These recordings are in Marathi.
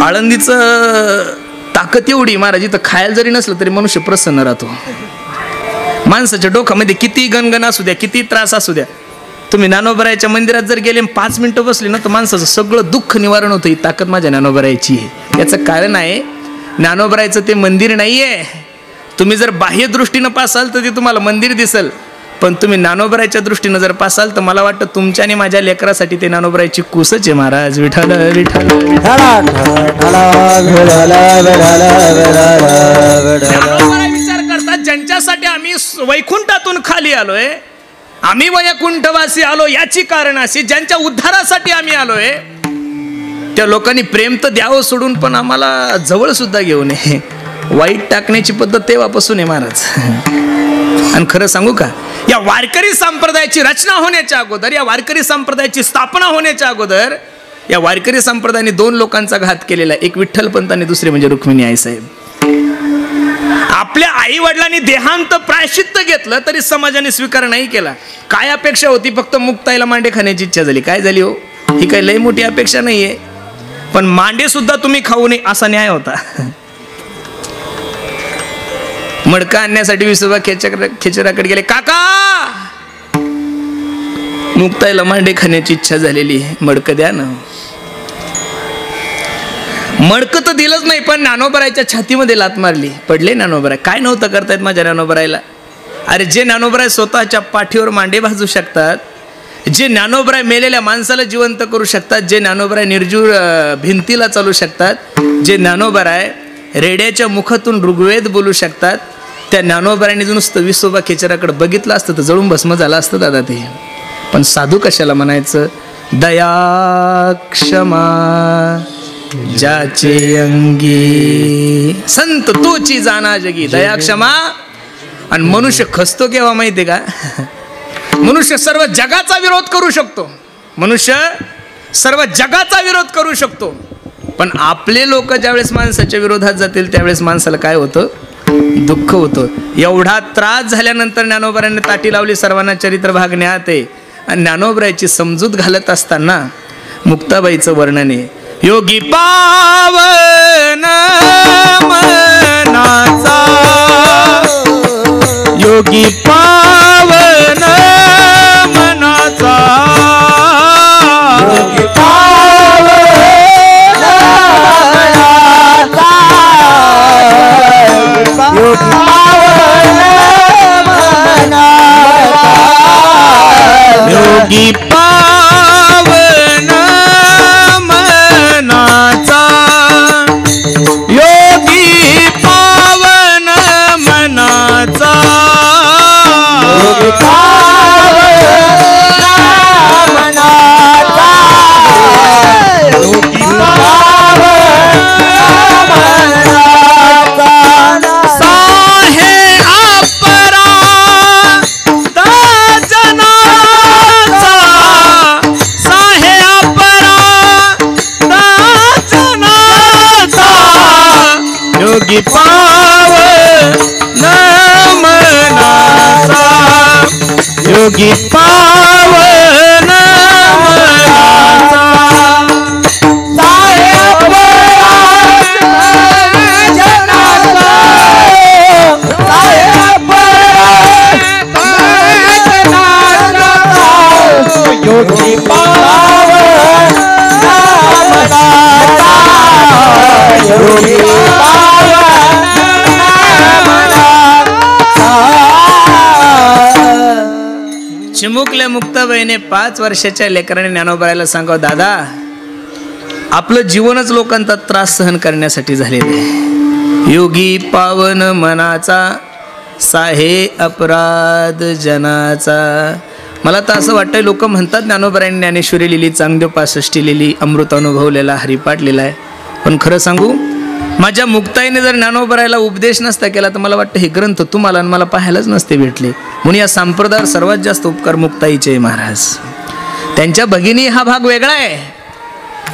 आळंदीचं ताकद एवढी महाराज, इथं खायला जरी नसलं तरी मनुष्य प्रसन्न राहतो. माणसाच्या डोक्यामध्ये किती गणगण असू द्या, किती त्रास असू द्या, तुम्ही ज्ञानोबरायाच्या मंदिरात जर गेले 5 मिनिटं बसले ना तर माणसाचं सगळं दुःख निवारण होतं. ही ताकद माझ्या ज्ञानोबरायाची आहे. याचं कारण आहे ज्ञानोबरायाचं ते मंदिर नाही आहे. तुम्ही जर बाह्य दृष्टीनं पासाल तर ते तुम्हाला मंदिर दिसल, पण तुम्ही ज्ञानोबरायाच्या दृष्टीनं जर पासाल तर मला वाटतं तुमच्या आणि माझ्या लेकरासाठी ते ज्ञानोबरायाची कुसच आहे महाराज. विठ्ठल विठ्ठल विचार करतात ज्यांच्यासाठी आम्ही वैकुंठातून खाली आलोय, आम्ही वैकुंठवासी आलो, याची कारण अशी ज्यांच्या उद्धारासाठी आम्ही आलोय त्या लोकांनी प्रेम तर द्यावं सोडून पण आम्हाला जवळ सुद्धा घेऊ नये. वाईट टाकण्याची पद्धत तेव्हापासून आहे महाराज. आणि खरं सांगू का, या वारकरी संप्रदायाची रचना होण्याच्या अगोदर, या वारकरी संप्रदायाची स्थापना होण्याच्या अगोदर या वारकरी संप्रदायाने 2 लोकांचा घात केलेला, एक विठ्ठलपंत आणि दुसरे म्हणजे रुक्मिणी आईसाहेब. आपल्या आई वडिलांनी देहांत प्रायश्चित्त घेतलं तरी समाजाने स्वीकार नाही केला. काय अपेक्षा होती? फक्त मुक्ताईला मांडे खाण्याची इच्छा झाली. काय झाली हो? ही काही लई मोठी अपेक्षा नाहीये, पण मांडे सुद्धा तुम्ही खाऊ नये असा न्याय होता. मडका आणण्यासाठी विसोबा खेचराकडे गेले, काका मुक्ताईला मांडे खाण्याची इच्छा झालेली, मडकं द्या ना. मडकं तर दिलंच नाही, पण ज्ञानोबरायाच्या छातीमध्ये लात मारली. पडले ज्ञानोबराय. काय नव्हतं करतायत माझ्या ज्ञानोबरायला? अरे जे ज्ञानोबराय स्वतःच्या पाठीवर मांडे भाजू शकतात, जे ज्ञानोबराय मेलेल्या माणसाला जिवंत करू शकतात, जे ज्ञानोबराय निर्जीव भिंतीला चालू शकतात, जे ज्ञानोबराय रेड्याच्या मुखातून ऋग्वेद बोलू शकतात, त्या ज्ञानोबरायने जर नुसतं विसोबा खेचराकडे बघितलं असतं तर जळून भस्म झालं असतं दादा ते. पण साधू कशाला म्हणायचं? दया क्षमा ज्याचे अंगी संत तोची जाना जगी. दया क्षमा. आणि मनुष्य खसतो केव्हा माहितीये का? मनुष्य सर्व जगाचा विरोध करू शकतो, मनुष्य सर्व जगाचा विरोध करू शकतो, पण आपले लोक ज्यावेळेस माणसाच्या विरोधात जातील त्यावेळेस माणसाला काय होतं? दुःख होतं. एवढा त्रास झाल्यानंतर ज्ञानोबरायांनी ताटी लावली सर्वांना चरित्र भाग ज्ञात आहे. आणि ज्ञानोबरायाची समजूत घालत असताना मुक्ताबाईचं वर्णन आहे. योगी पावन मनाचा, योगी पावन मनाचा, योगी पावन मनाचा, योगी पावन मनाचा, योगी पावन मनाचा, योगी पावन मनाचा, योगी पावन मनाचा, योगी पावन मनाचा. साहे अपरा जनाचा, साहे अपरा जनाचा, योगी पावन मनाचा, योगी पावन मनाचा. साहे अपरा जनाचा, साहे अपरा जनाचा, योगी पावन मनाचा, योगी पावन मनाचा. चिमुकल्या मुक्ताबाईने 5 वर्षाच्या लेकराने ज्ञानोबरायाला सांगावं, दादा आपलं जीवनच लोकांचा त्रास सहन करण्यासाठी झालेलं आहे. योगी पावन मनाचा, साहे अपराध जनाचा. मला तर असं वाटतंय, लोक म्हणतात ज्ञानोबरायांनी ज्ञानेश्वरी लिहिली, चांगदेव 65 लिहिली, अमृतानुभवलेला, हरिपाठ लिहिलाय, पण खरं सांगू माझ्या मुक्ताईने जर ज्ञानोबरायाला उपदेश नसता केला तर मला वाटतं हे ग्रंथ तुम्हाला आणि मला पाहायलाच नसते भेटले. म्हणून या संप्रदायावर सर्वात जास्त उपकार मुक्ताईचे महाराज. त्यांच्या भगिनी हा भाग वेगळा आहे.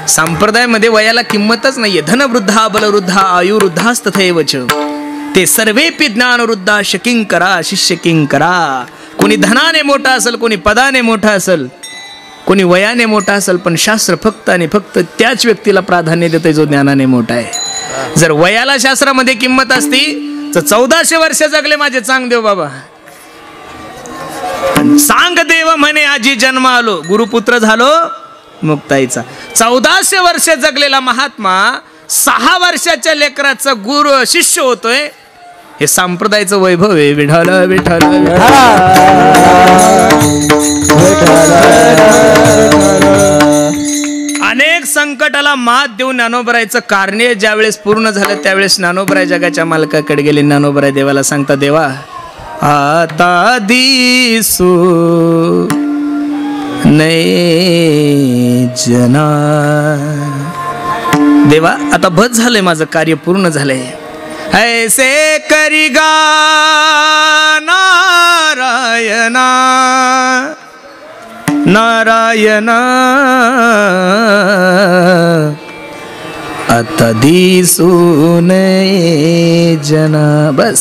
संप्रदायामध्ये वयाला किंमतच नाहीये. धनवृद्धा बलवृद्धा आयुवृद्धास्तथैवच ते सर्वेपि ज्ञानवृद्धा शकिंकरा शिष्य किंकरा. कोणी धनाने मोठा असेल, कोणी पदाने मोठा असेल, कोणी वयाने मोठा असेल पण शास्त्र फक्त आणि फक्त त्याच व्यक्तीला प्राधान्य देते जो ज्ञानाने मोठा आहे. जर वयाला शास्त्रामध्ये किंमत असती तर 1400 वर्ष जगले माझे चांगदेव बाबा. सांग देव म्हणे आजी जन्म आलो, गुरुपुत्र झालो मुक्ताईचा. 1400 वर्ष जगलेला महात्मा 6 वर्षाच्या लेकराचा गुरु शिष्य होतोय. हे संप्रदायाचं वैभव आहे. विठ्ठल विठ्ठल अनेक संकटाला मात देऊन ज्ञानोबरायचं कार्य ज्यावेळेस पूर्ण झालं त्यावेळेस ज्ञानोबराय जगाच्या मालकाकडे गेले. ज्ञानोबराय देवाला सांगता, देवा आता दिसू नये जना. देवा आता बस झालंय, माझं कार्य पूर्ण झालंय. ऐसे करिगा नारायणा नारायणा आता दिसू नये जना. बस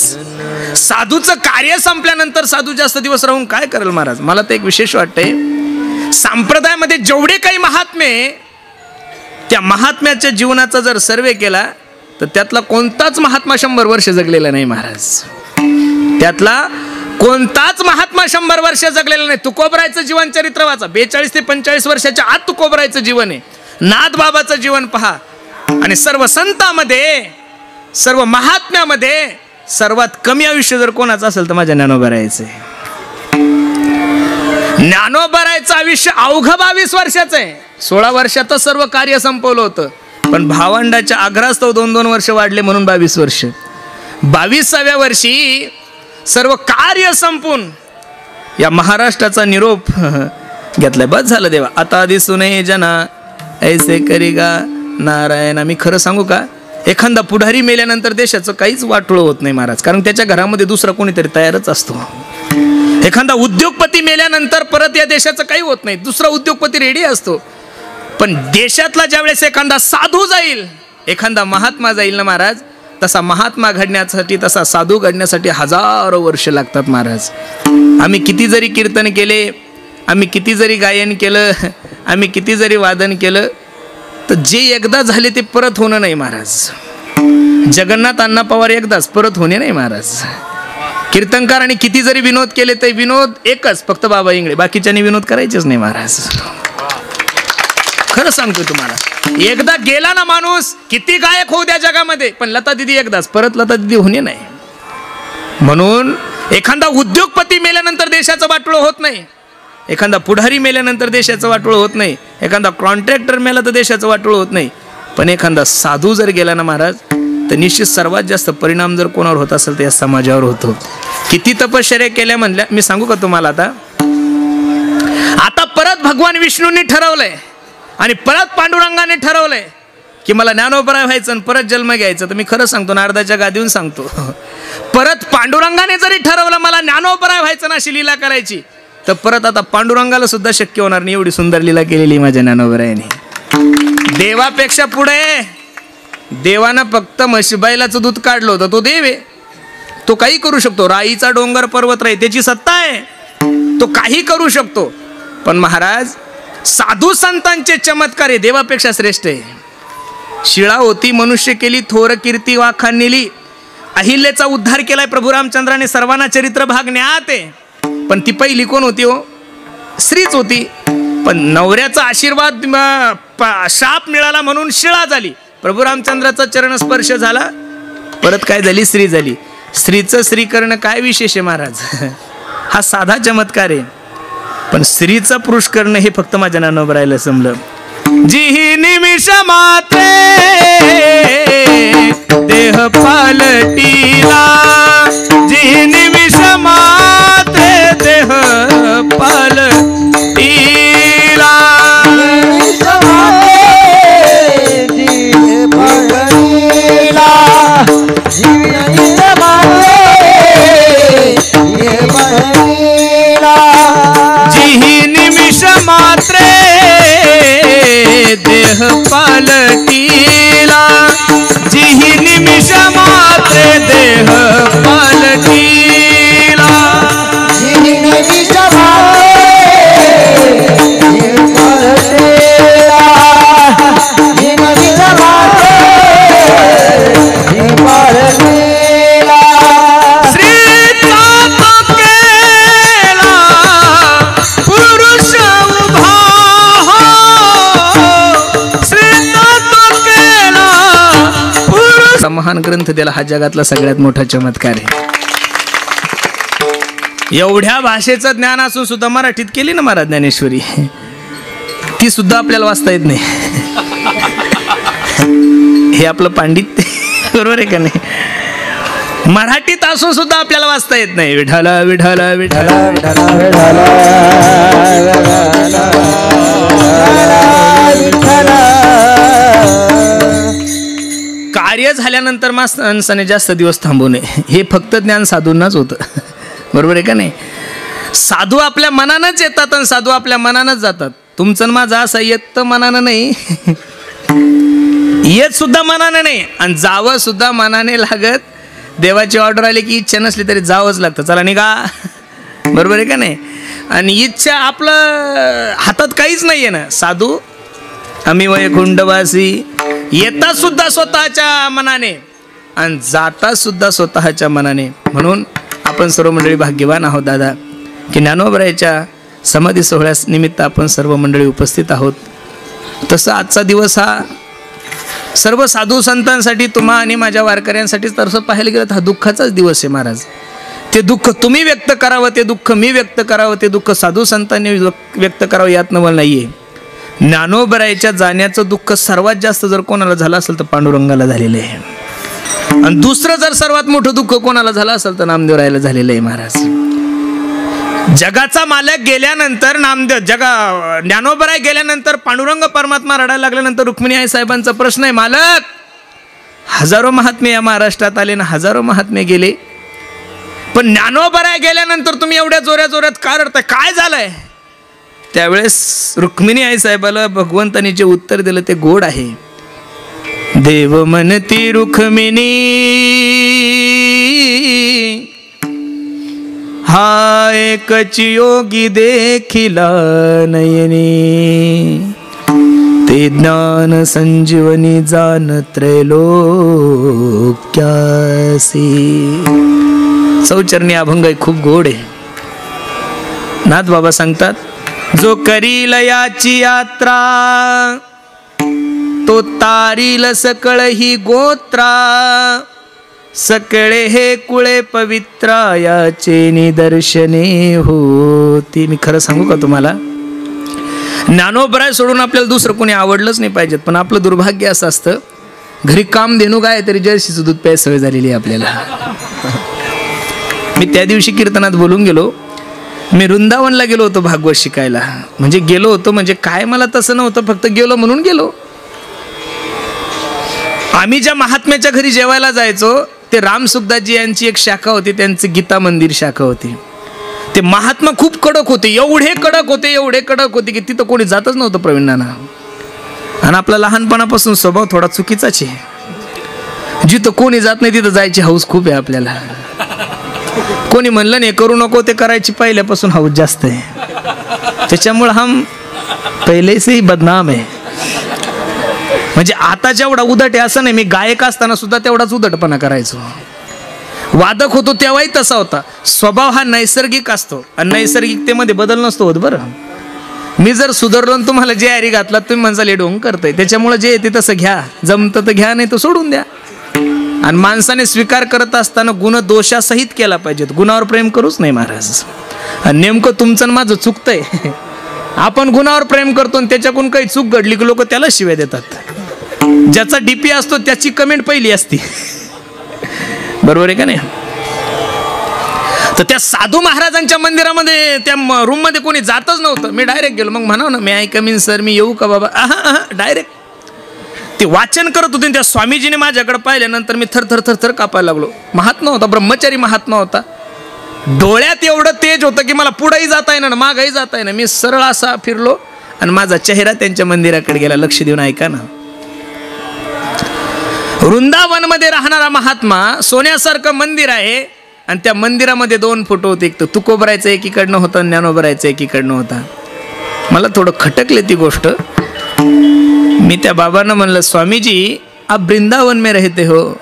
साधूचं कार्य संपल्यानंतर साधू जास्त दिवस राहून काय करेल महाराज. मला तर एक विशेष वाटतंय, संप्रदायामध्ये जेवढे काही महात्मे, त्या महात्म्याच्या जीवनाचा जर सर्वे केला तर त्यातला कोणताच महात्मा 100 वर्ष जगलेला नाही महाराज. त्यातला कोणताच महात्मा 100 वर्ष जगलेला नाही. तुकोबरायचं जीवन चरित्र वाचा, 42 ते 45 वर्षाच्या आत तुकोबरायचं जीवन आहे. नाथबाबाचं जीवन पहा. आणि सर्व संतांमध्ये, सर्व महात्म्यामध्ये सर्वात कमी आयुष्य जर कोणाचं असेल तर माझ्या ज्ञानोबरायचं आहे. ज्ञानोबरायचं आयुष्य अवघं 22 वर्षाचं आहे. 16 वर्षातच सर्व कार्य संपवलं होतं, पण भावंडाच्या आग्रहास्तव 2-2 वर्ष वाढले म्हणून 22 वर्ष. 22व्या वर्षी सर्व कार्य संपून या महाराष्ट्राचा निरोप घेतलाय. बस झालं देवा आता दिसू नये जना ऐसे करिगा नारायणा. मी खरं सांगू का, एखादा पुढारी मेल्यानंतर देशाचं काहीच वाटोळं होत नाही महाराज, कारण त्याच्या घरामध्ये दुसरा कोणीतरी तयारच असतो. एखादा उद्योगपती मेल्यानंतर परत या देशाचं काही होत नाही, दुसरा उद्योगपती रेडी असतो. पण देशातला ज्यावेळेस एखादा साधू जाईल, एखादा महात्मा जाईल ना महाराज, तसा महात्मा घडण्यासाठी, तसा साधू घडण्यासाठी 1000 वर्ष लागतात महाराज. आम्ही किती जरी कीर्तन केले, आम्ही किती जरी गायन केलं, आम्ही किती जरी वादन केलं, तर जे एकदा झाले ते परत होणं नाही महाराज. जगन्नाथ अण्णा पवार एकदाच, परत होणे नाही महाराज. कीर्तनकारांनी किती जरी विनोद केले ते विनोद एकच, फक्त बाबा इंगळे, बाकीच्यांनी विनोद करायचेच नाही महाराज. खरं सांगतो तुम्हाला, एकदा गेला ना माणूस, किती गायक होऊ द्या जगामध्ये, पण लता दिदी एकदाच, परत लता दिदी होणे नाही. म्हणून एखादा उद्योगपती मेल्यानंतर देशाचं वाटोळं होत नाही, एखादा पुढारी मेल्यानंतर देशाचं वाटोळं होत नाही, एखादा कॉन्ट्रॅक्टर मेला तर देशाचं वाटोळं होत नाही, पण एखादा साधू जर गेला ना महाराज तर निश्चित सर्वात जास्त परिणाम जर कोणावर होत असेल तर या समाजावर होतो. किती तपश्चर्या केल्या म्हणल्या, मी सांगू का तुम्हाला. आता परत भगवान विष्णूंनी ठरवलंय आणि परत पांडुरंगाने ठरवलंय की मला ज्ञानोबराय व्हायचं आणि परत जन्म घ्यायचं. तर मी खरं सांगतो, नारदाच्या गादीहून सांगतो, परत पांडुरंगाने जरी ठरवलं मला ज्ञानोबराय व्हायचं ना, अशी लीला करायची, तर परत आता पांडुरंगाला सुद्धा शक्य होणार नाही. एवढी सुंदर लीला केलेली माझ्या ज्ञानोबरायाने. देवापेक्षा पुढे, देवानं फक्त बैलाचं दूध काढलं होतं, तो देव आहे, तो काही करू शकतो. राईचा डोंगर पर्वत राही, त्याची सत्ता आहे, तो काही करू शकतो. पण महाराज साधू संतांचे चमत्कार हे देवापेक्षा श्रेष्ठ आहे. शिळा होती मनुष्य केली, थोर कीर्ती वाखाणलेली. अहिल्याचा उद्धार केलाय प्रभू रामचंद्राने, सर्वांना चरित्र भाग ज्ञात आहे. पण ती पहिली कोण होती हो? स्त्रीच होती. पण नवऱ्याचा आशीर्वाद शाप मिळाला म्हणून शिळा झाली. प्रभू रामचंद्राचा चरण स्पर्श झाला, परत काय झाली? स्त्री झाली. स्त्रीचं स्त्री करणं काय विशेष आहे महाराज? हा साधा चमत्कार आहे. पण स्त्रीचा पुरुष करणं हे फक्त माझ्या ज्ञानोबरायला जमलं. जी निमिष मात्रे देह पालटीला, जी निमिष मात्रे देह पालटीला, जी निमिष मात्रे देह पालटीला, असा महान ग्रंथ दिला, हा जगातला सगळ्यात मोठा चमत्कार आहे. एवढ्या भाषेचं ज्ञान असून सुद्धा मराठीत केली ना महाराज ज्ञानेश्वरी, ती सुद्धा आपल्याला वाचता येत नाही. हे आपलं पांडित्य बरोबर आहे का नाही? मराठीत असून सुद्धा आपल्याला वाचता येत नाही. विठाला विठाला विठाला विठाला विठाला. कार्य झाल्यानंतर माणसाने जास्त दिवस थांबू नये, हे फक्त ज्ञान साधूंनाच होतं. बरोबर आहे का नाही? साधू आपल्या मनानंच येतात आणि साधू आपल्या मनानंच जातात. तुमचं माझं असं येत तर मनानं नाही, येत सुद्धा मनानं नाही आणि जावं सुद्धा मनाने लागत. देवाची ऑर्डर आली की इच्छा नसली तरी जावंच लागतं, चला निघा. बरोबर आहे का नाही? आणि इच्छा आपलं हातात काहीच नाही आहे ना. साधू आम्ही वैकुंठवासी येतात सुद्धा स्वतःच्या मनाने आणि जातात सुद्धा स्वतःच्या मनाने. म्हणून आपण सर्व मंडळी भाग्यवान आहोत दादा की ज्ञानोबरायाच्या समाधी सोहळ्यास निमित्त आपण सर्व मंडळी उपस्थित आहोत. तसं आजचा दिवस हा सर्व साधू संतांसाठी, तुम्हा आणि माझ्या वारकऱ्यांसाठी तसं पाहायला गेलं तर हा दुःखाचाच दिवस आहे महाराज. ते दुःख तुम्ही व्यक्त करावं, ते दुःख मी व्यक्त करावं, ते दुःख साधू संतांनी व्यक्त करावं यात नवल नाही आहे. ज्ञानोबरायाच्या जाण्याचं दुःख सर्वात जास्त जर कोणाला झालं असेल तर पांडुरंगाला झालेलं आहे. आणि दुसरं जर सर्वात मोठं दुःख कोणाला झालं असेल तर नामदेवरायाला झालेलं आहे महाराज. जगाचा मालक गेल्यानंतर ज्ञानोबराय गेल्यानंतर पांडुरंग परमात्मा रडायला लागल्यानंतर रुक्मिणी आई साहेबांचा प्रश्न आहे, मालक हजारो महात्मे या महाराष्ट्रात आले ना, हजारो महात्मे गेले, पण ज्ञानोबराय गेल्यानंतर तुम्ही एवढ्या जोऱ्या जोऱ्यात का रडताय, काय झालंय? त्यावेळेस रुक्मिणी आई साहेबाला भगवंतानी जे उत्तर दिलं ते गोड आहे. देव म्हणती रुक्मिणी हा एकच योगी देखिला नयनी, ते ज्ञान संजीवनी जान त्रैलोक्यासी. चौचरणी अभंग खूप गोड आहे. नाथ बाबा सांगतात, जो करील याची यात्रा तो तारील सकळ ही गोत्रा, सकळे हे कुळे पवित्रा याचे निदर्शने होती. मी खरं सांगू का तुम्हाला, ज्ञानोबराय सोडून आपल्याला दुसरं कोणी आवडलंच नाही पाहिजेत, पण आपलं दुर्भाग्य असं असतं घरी काम देणू काय तरी जर्सीचं दूध प्यायची सवय झालेली आहे आपल्याला. मी त्या दिवशी कीर्तनात बोलून गेलो, मी वृंदावनला गेलो होतो भागवत शिकायला. म्हणजे गेलो होतो म्हणजे काय, मला तसं नव्हतं, फक्त गेलो म्हणून गेलो. आम्ही ज्या महात्म्याच्या घरी जेवायला जायचो ते रामसुखदासजी यांची एक शाखा होती, त्यांची गीता मंदिर शाखा होती. ते महात्मा खूप कडक होते, एवढे कडक होते की तिथं कोणी जातच नव्हतं प्रवीणांना. आणि आपला लहानपणापासून स्वभाव थोडा चुकीचाच आहे, जिथं कोणी जात नाही तिथं जायची हौस खूप आहे आपल्याला. कोणी म्हणलं नाही करू नको ते करायची पहिल्यापासून हौस जास्त आहे, त्याच्यामुळे हम पहिले से ही बदनाम आहे. म्हणजे आता जेवढा उदट आहे असं नाही, मी गायक असताना सुद्धा तेवढाच उदटपणा करायचो. वादक होतो तेव्हाही तसा होता. स्वभाव हा नैसर्गिक असतो आणि नैसर्गिकतेमध्ये बदल नसतो होत. बरं, मी जर सुधारलो तुम्हाला जे आरी घातला तुम्ही म्हणसाल हे ढोंग करतंय, त्याच्यामुळे जे येते तसं घ्या, जमतं तर घ्या नाही तर सोडून द्या. आणि माणसाने स्वीकार करत असताना गुण दोषासहित केला पाहिजेत, गुणावर प्रेम करूच नाही महाराज. आणि नेमकं तुमचं माझं चुकतंय, आपण गुणावर प्रेम करतो आणि त्याच्याकडून काही चूक घडली की लोक त्याला शिव्या देतात. ज्याचा डीपी असतो त्याची कमेंट पहिली असती. बरोबर आहे का नाही? तर त्या साधू महाराजांच्या मंदिरामध्ये त्या रूम मध्ये कोणी जातच नव्हतं. मी डायरेक्ट गेलो. मग म्हणाव ना, मी आय कम इन सर, मी येऊ का बाबा? डायरेक्ट ते वाचन करत होते. त्या स्वामीजीने माझ्याकडे पाहिल्यानंतर मी थर थर थर थर कापायला लागलो. महात्मा होता, ब्रह्मचारी महात्मा होता. डोळ्यात एवढं तेज होतं की मला पुढेही जाता येईना मागही जाता येईना. मी सरळ असा फिरलो आणि माझा चेहरा त्यांच्या मंदिराकडे गेला. लक्ष देऊन ऐका ना. वृंदावन मध्ये राहणारा महात्मा, सोन्यासारखं मंदिर आहे आणि त्या मंदिरामध्ये 2 फोटो होते. एक तर तुकोबरायचं एकीकडनं होतं आणि ज्ञानोबरायचं एकीकडनं होता. मला थोडं खटकले ती गोष्ट. मी त्या बाबांना म्हणलं, स्वामीजी आप वृंदावन में रहते हो,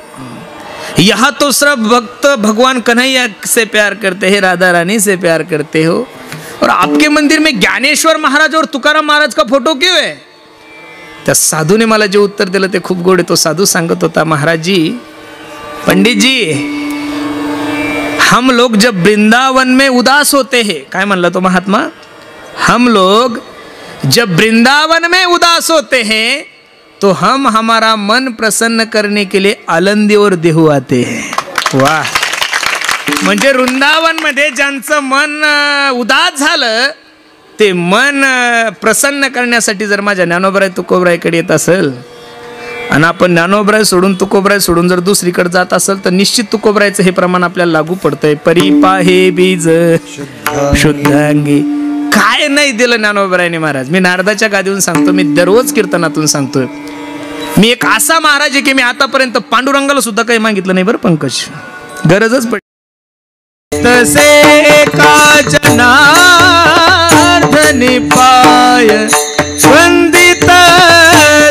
यहाँ तो सब भक्त भगवान कन्हैया से प्यार करते हैं, राधा रानी से प्यार करते हो, और आपके मंदिर में ज्ञानेश्वर महाराज और तुकाराम महाराज का फोटो क्यों है? त्या साधूने मला जे उत्तर दिलं ते खूप गोड आहे. तो साधू सांगत होता, महाराज जी पंडित जी, हम लोग जब वृंदावन में उदास होते हैं, काय म्हणला तो महात्मा, हम लोग जब वृंदावन में उदास होते हैं तो हम हमारा मन प्रसन्न करने के लिए आलंदी और देहू आते हैं। वाह, म्हणजे वृंदावन मध्ये ज्यांचं मन उदास झालं ते मन प्रसन्न करण्यासाठी जर माझ्या ज्ञानोबराय तुकोबरायकडे येत असेल आणि आपण ज्ञानोबराय सोडून तुकोबराय सोडून जर दुसरीकडे जात असेल तर निश्चित तुकोबरायचं हे प्रमाण आपल्याला लागू पडतंय। परिपाहे बीज शुद्धांगी, काय नाही दिलं ज्ञानोबरायने महाराज। मी नारदाच्या गादीवरून सांगतो, मी दररोज कीर्तनातून सांगतोय, मी एक असा महाराज आहे की मी आतापर्यंत पांडुरंगाला सुद्धा काही मागितलं नाही बरं पंकज, गरजच पडली। तसे का जनार्दनी पाय वंदित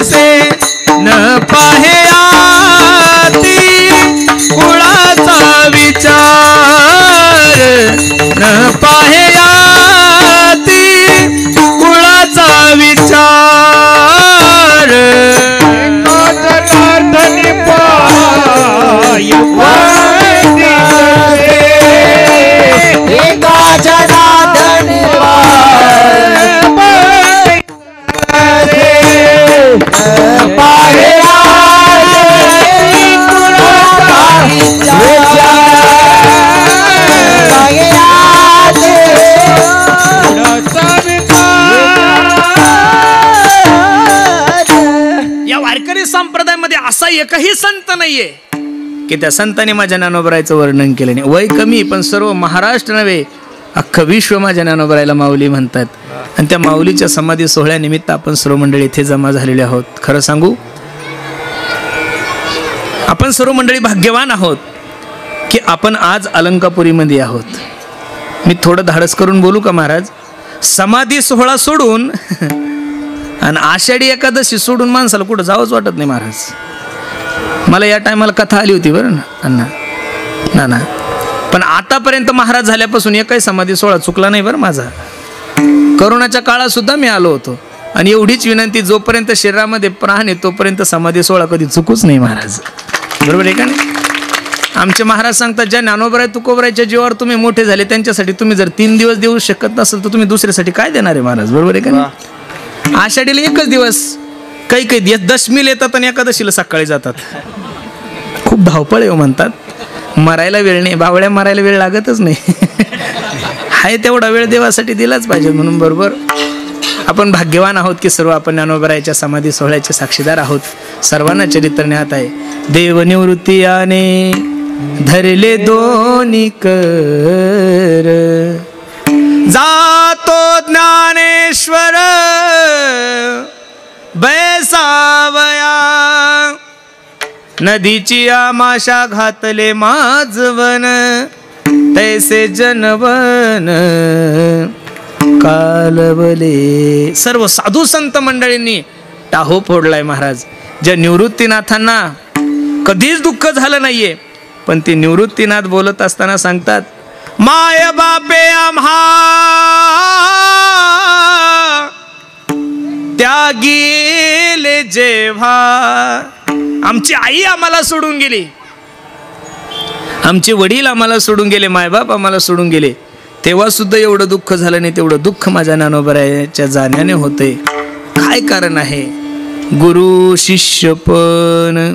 से न पाहे आती कुळाचा विचार, न पाहे आती कुळाचा विचार। जनार्दनी पाय या वारकरी संप्रदायामध्ये असा एकही संत नाहीये की त्या संतांनी माझ्या ज्ञानोबरायचं वर्णन केलं नाही। वय कमी पण सर्व महाराष्ट्र नव्हे अख्खं विश्व माझ्या ज्ञानोबरायला माऊली म्हणतात। आणि त्या माऊलीच्या समाधी सोहळ्यानिमित्त आपण सर्व मंडळी इथे जमा झालेले आहोत। खरं सांगू, आपण सर्व मंडळी भाग्यवान आहोत की आपण आज अलंकापुरीमध्ये आहोत। मी थोडं धाडस करून बोलू का महाराज, समाधी सोहळा सोडून आणि आषाढी एकादशी सोडून माणसाला कुठं जावंच वाटत नाही महाराज। मला या टायमाला कथा आली होती बरं ना अण्णा ना, पण आतापर्यंत महाराज झाल्यापासून एकही समाधी सोहळा चुकला नाही बरं माझा। करोनाच्या काळात सुद्धा मी आलो होतो आणि एवढीच विनंती, जोपर्यंत शरीरामध्ये प्राण आहे तोपर्यंत समाधी सोहळा कधी चुकूच नाही महाराज, बरोबर आहे का नाही? आमचे महाराज सांगतात, ज्या ज्ञानोबराय तुकोबरायच्या जीवावर तुम्ही मोठे झाले त्यांच्यासाठी तुम्ही जर 3 दिवस देऊ शकत नसेल तर तुम्ही दुसऱ्यासाठी काय देणार आहे महाराज, बरोबर आहे का नाही? आषाढीला एकच दिवस, काही दशमीला येतात आणि एकादशीला सकाळी जातात। खूप धावपळ आहे म्हणतात, मरायला वेळ नाही, बावळ्या मरायला वेळ लागतच नाही। हाय तेवढा वेळ देवासाठी दिलाच पाहिजे, म्हणून बरोबर आपण भाग्यवान आहोत की सर्व आपण ज्ञानोबरायच्या समाधी सोहळ्याचे साक्षीदार आहोत। सर्वांना चरित्र ज्ञात आहे। देव निवृत्ती आने धरले दोन्ही कर, जातो ज्ञानेश्वर बैसावया, नदीची आमाशा घातले माझवन, तैसे जनवन कालवले। सर्व साधू संत मंडळींनी टाहो फोडलाय महाराज। ज्या निवृत्तीनाथांना कधीच दुःख झालं नाहीये, पण ते निवृत्तीनाथ बोलत असताना सांगतात, माय बापे आम्हा त्या गेले जेव्हा, आमची आई आम्हाला सोडून गेली, आमचे वडील आम्हाला सोडून गेले, मायबाप आम्हाला सोडून गेले, तेव्हा सुद्धा एवढं दुःख झालं नाही तेवढं दुःख माझ्या ज्ञानोबरायच्या जाण्याने होते। काय कारण आहे? गुरु शिष्यपण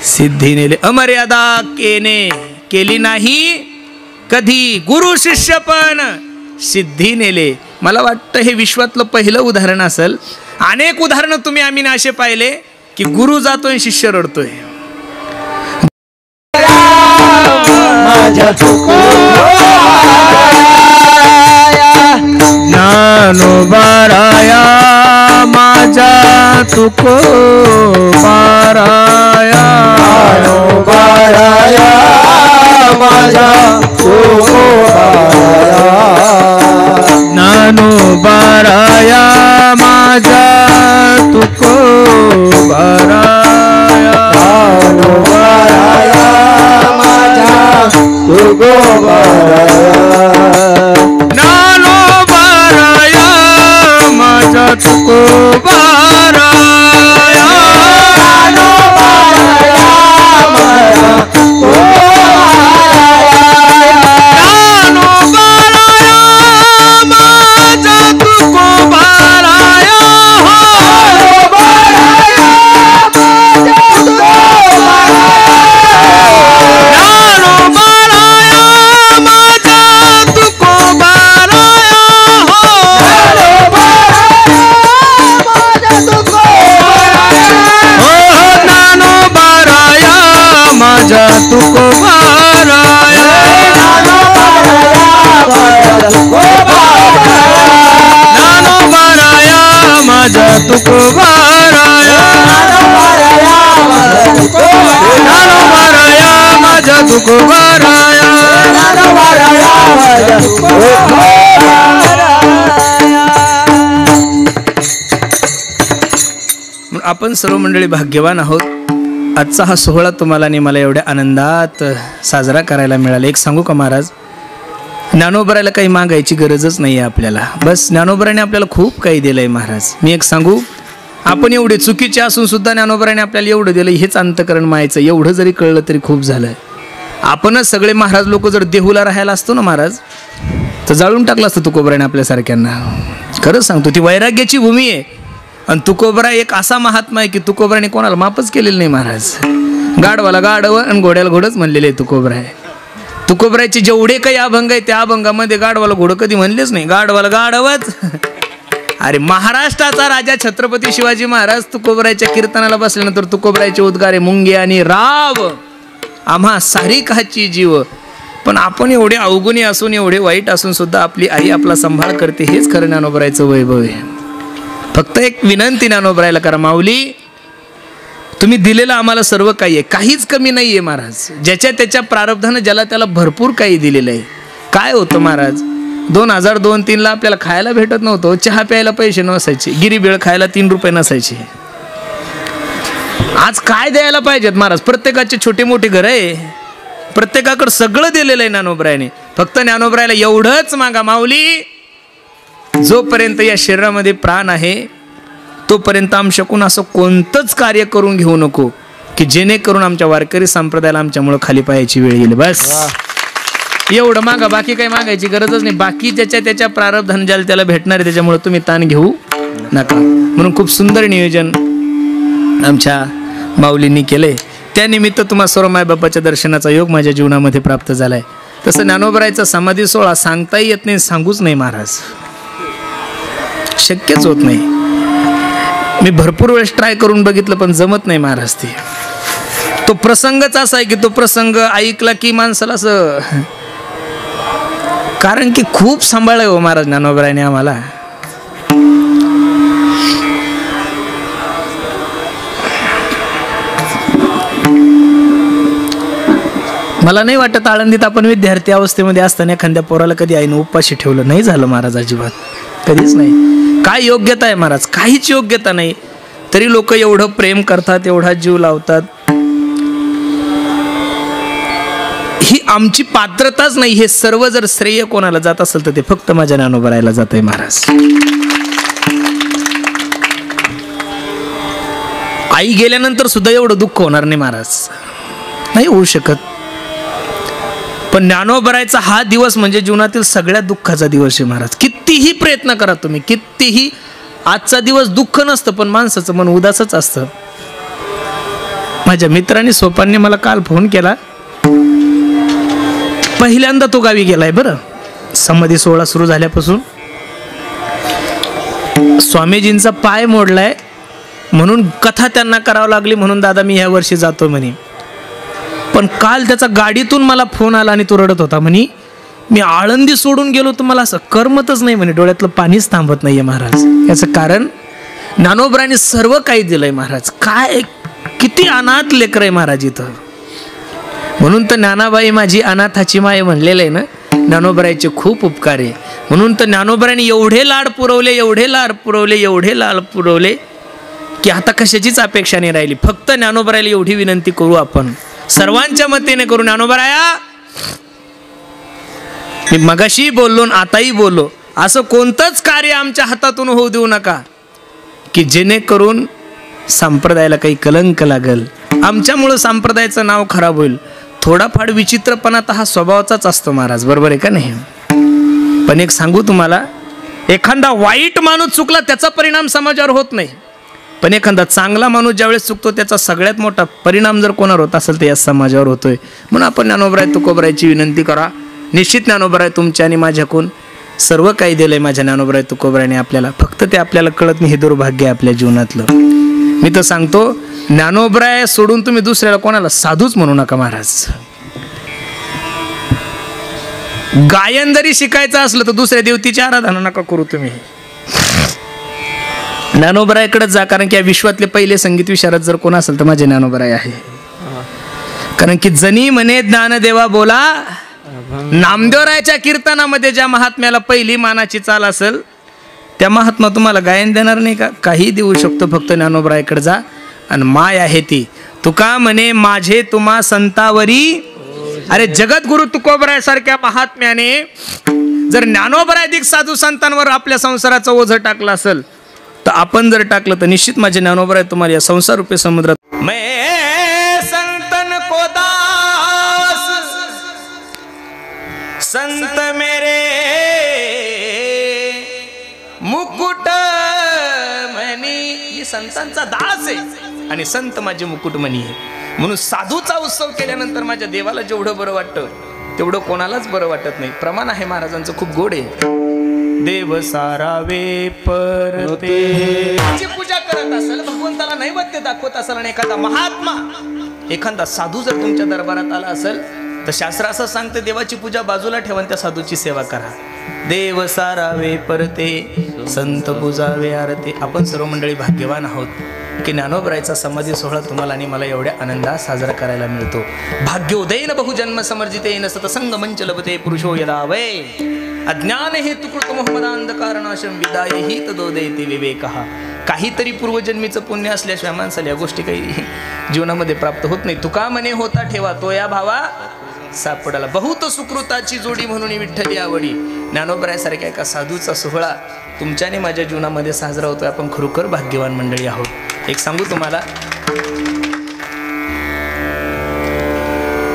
सिद्धी नेले, अमर्यादा केली नाही कधी, गुरु शिष्यपण सिद्धी नेले। मला वाटतं हे विश्वातलं पहिलं उदाहरण असेल। अनेक उदाहरणं तुम्ही आम्ही असे पाहिले की गुरु जातोय शिष्य रडतोय। ज्ञानोबराया माझा तुकोबाराया, ज्ञानोबराया माझा तुकोबाराया, ज्ञानोबराया माझा तुकोबाराया, ज्ञानोबराया माझा तुकोबाराया, ज्ञानोबराया माझा तुकोबाराया, ज्ञानोबराया माझा तुकोबाराया ज्ञानोबाराया माझा तुकोबाराया ज्ञानोबाराया माझा तुकोबाराया आपण सर्व मंडळी भाग्यवान आहोत. आजचा हा सोहळा तुम्हाला आणि मला एवढ्या आनंदात साजरा करायला मिळाला. एक सांगू का महाराज, ज्ञानोबरायला काही मागायची गरजच नाही आहे आपल्याला. बस ज्ञानोबराने आपल्याला खूप काही दिलं आहे महाराज. मी एक सांगू, आपण एवढे चुकीचे असून सुद्धा ज्ञानोबराने आपल्याला एवढं दिलं, हेच अंतकरण मायचं. एवढं जरी कळलं तरी खूप झालं. आपणच सगळे महाराज लोक जर देहूला राहायला असतो ना महाराज, तर जाळून टाकलं असतं तुकोबराने आपल्यासारख्यांना. खरंच सांगतो, ती वैराग्याची भूमी आहे. आणि तुकोबरा एक असा महात्मा आहे की तुकोबराने कोणाला मापच केलेलं नाही महाराज. गाढवाला गाढव आणि घोड्याला घोडच म्हणलेले आहे तुकोबरा आहे. तुकोबराचे जेवढे काही अभंग आहे त्या अभंगामध्ये गाढवाला घोडं कधी म्हणलेच नाही, गाढवाला गाढवच. अरे महाराष्ट्राचा राजा छत्रपती शिवाजी महाराज तुकोबराच्या कीर्तनाला बसल्यानंतर तुकोबराचे उद्गार आहे, मुंगे आणि राव आम्हा सारिकाची जीव. पण आपण एवढे अवगुणी असून एवढे वाईट असून सुद्धा आपली आई आपला सांभाळ करते, हेच खरं ज्ञानोबरायचं वैभव आहे. फक्त एक विनंती ज्ञानोबरायला करा, माऊली तुम्ही दिलेलं आम्हाला सर्व काही आहे, काहीच कमी नाही आहे महाराज. ज्याच्या त्याच्या प्रारब्धानं ज्याला त्याला भरपूर काही दिलेलं आहे. काय होतं महाराज, 2002-03 आपल्याला खायला भेटत नव्हतं, चहा प्यायला पैसे नसायचे, गिरीबेळ खायला 3 रुपये नसायचे. आज काय द्यायला पाहिजेत महाराज, प्रत्येकाचे छोटे मोठे घर आहे, प्रत्येकाकडे सगळं दिलेलं आहे ज्ञानोबरायने. फक्त ज्ञानोबरायला एवढंच मागा, माऊली जोपर्यंत या शरीरामध्ये प्राण आहे तोपर्यंत आमच्याकडून असं कोणतंच कार्य करून घेऊ नको की जेणेकरून आमच्या वारकरी संप्रदायाला आमच्यामुळं खाली पायाची वेळ येईल. बस एवढं मागा, बाकी काही मागायची गरजच नाही. बाकी ज्याच्या त्याच्या प्रारब्धान ज्याला त्याला भेटणार आहे त्याच्यामुळे तुम्ही ताण घेऊ नका. म्हणून खूप सुंदर नियोजन आमच्या माऊलींनी केलंय. त्यानिमित्त तुम्हा सर्व मायबापाच्या दर्शनाचा योग माझ्या जीवनामध्ये प्राप्त झालाय. तसं ज्ञानोबरायचा समाधी सोहळा सांगताही येत नाही, सांगूच नाही महाराज, शक्यच होत नाही. मी भरपूर वेळेस ट्राय करून बघितलं पण जमत नाही महाराज. तो प्रसंगच असा आहे की तो प्रसंग ऐकला की माणसाला असं, कारण की खूप सांभाळलं हो महाराज ज्ञानोबरायने आम्हाला. मला नाही वाटत आळंदीत आपण विद्यार्थी अवस्थेमध्ये असताना एखाद्या पोराला कधी आईनं उपाशी ठेवलं नाही झालं महाराज, अजिबात कधीच नाही. काय योग्यता आहे महाराज, काहीच योग्यता नाही, तरी लोक एवढं प्रेम करतात, एवढा जीव लावतात. ही आमची पात्रताच नाही. हे सर्व जर श्रेय कोणाला जात असेल तर ते फक्त माझ्या ज्ञानोबरायला जात आहे महाराज. आई गेल्यानंतर सुद्धा एवढं दुःख होणार नाही महाराज, नाही होऊ शकत. पण ज्ञानोबरायचा हा दिवस म्हणजे जीवनातील सगळ्यात दुःखाचा दिवस आहे महाराज. कितीही प्रयत्न करा तुम्ही, कितीही, आजचा दिवस दुःख नसतं पण माणसाचं मन उदासच असतं. माझ्या मित्रांनी सोपानने मला काल फोन केला, पहिल्यांदा तो गावी गेलाय बरं समाधी सोहळा सुरू झाल्यापासून. स्वामीजींचा पाय मोडलाय म्हणून कथा त्यांना करावं लागली, म्हणून दादा मी ह्या वर्षी जातो म्हणे. पण काल त्याचा गाडीतून मला फोन आला आणि तो रडत होता म्हणे, मी आळंदी सोडून गेलो तर मला असं करमतच नाही म्हणे, डोळ्यातलं पाणीच थांबत नाहीये महाराज. याचं कारण ज्ञानोबरायने सर्व काही दिलंय महाराज. काय किती अनाथ लेकर आहे महाराज इथं. म्हणून तर ज्ञानाबाई माझी अनाथाची माय म्हणलेलं आहे ना. ज्ञानोबरायचे खूप उपकार आहे. म्हणून तर ज्ञानोबरायने एवढे लाड पुरवले, एवढे लाड पुरवले, एवढे लाड पुरवले की आता कशाचीच अपेक्षा नाही राहिली. फक्त ज्ञानोबरायला एवढी विनंती करू आपण, सर्वांच्या मतीने करू, ज्ञानोबराया मी मगाशी बोललो आताही बोललो, असं कोणतंच कार्य आमच्या हातातून होऊ देऊ नका की जेणेकरून संप्रदायाला काही कलंक लागल, आमच्यामुळं संप्रदायाचं नाव खराब होईल. थोडाफार विचित्रपणा तर हा स्वभावाचाच असतो महाराज, बरोबर आहे का नाही. पण एक सांगू तुम्हाला, एखादा वाईट माणूस चुकला त्याचा परिणाम समाजावर होत नाही, पण एखादा चांगला माणूस ज्यावेळेस चुकतो त्याचा सगळ्यात मोठा परिणाम जर कोणावर होत असेल तर या समाजावर होतोय. म्हणून आपण ज्ञानोबराय तुकोबरायची विनंती करा. निश्चित ज्ञानोबराय तुमच्या आणि माझ्याकडून सर्व काही दिलंय माझ्या ज्ञानोबराय तुकोबरायने आपल्याला, फक्त ते आपल्याला कळत नाही, हे दुर्भाग्य आहे आपल्या जीवनातलं. मी तर सांगतो, ज्ञानोबराय सोडून तुम्ही दुसऱ्याला कोणाला साधूच म्हणू नका महाराज. गायन जरी शिकायचं असलं तर दुसऱ्या देवतेची आराधना नका करू तुम्ही. ज्ञानोबरायकडेच जा, कारण की या विश्वातले पहिले संगीत विशारद जर कोण असेल तर माझे ज्ञानोबराय आहे. कारण की जनी म्हणे ज्ञानदेवा बोला, नामदेवरायच्या कीर्तनामध्ये ज्या महात्म्याला पहिली मानाची चाल असेल त्या महात्मा तुम्हाला गायन देणार नाही का? काही देऊ शकतो, फक्त ज्ञानोबरायकडे जा. आणि माय आहे ती तुका म्हणे माझे तुम्हा संतावरी. अरे जगद्गुरु तुकोबराय सारख्या महात्म्याने जर ज्ञानोबरायदिक साधू संतांवर आपल्या संसाराचं ओझं टाकलं असेल तर आपण जर टाकलं तर निश्चित माझे ज्ञानोबराय तुम्हाला या संसार रूपी समुद्रात. मैं संतन को दास संत मेरे मुकुट मनी. मी संतांचा दास आहे आणि संत माझे मुकुटमणी आहे. म्हणून साधूचा उत्सव केल्यानंतर माझ्या देवाला जेवढं बरं वाटतं तेवढं कोणालाच बरं वाटत नाही. प्रमाण आहे महाराजांचं खूप गोड आहे. देव सारावे परते पूजा करत असेल, भगवंताला नैवेद्य दाखवत असेल आणि एखादा महात्मा एखादा साधू जर तुमच्या दरबारात आला असेल तर शास्त्र असं सांगते, देवाची पूजा बाजूला ठेवा, त्या साधूची सेवा करा. देव सारावे परते संत पूजावे आरते. आपण सर्व मंडळी भाग्यवान आहोत की ज्ञानोबरायचा समाधी सोहळा तुम्हाला आणि मला एवढ्या आनंदात साजरा करायला मिळतो. भाग्योदयन बहुजन्म समर्जितेन सतसंग मंच लभते पुरुषो यदा वै अज्ञान हे तुकृत मोहमदांधकारनाशम विदाय ही तदोदयते विवेकः. काहीतरी पूर्वजन्मीचं पुण्य असल्याशिवाय माणसाला या गोष्टी काही जीवनामध्ये प्राप्त होत नाही. तुका म्हणे होता ठेवा तो या भावा सापडाला. बहुत सुकृताची जोडी म्हणून विठ्ठली आवडी. ज्ञानोबरायसारख्या एका साधूचा सोहळा तुमच्याने माझ्या जीवनामध्ये साजरा होतोय. आपण खरोखर भाग्यवान मंडळी आहोत. एक सांगू तुम्हाला,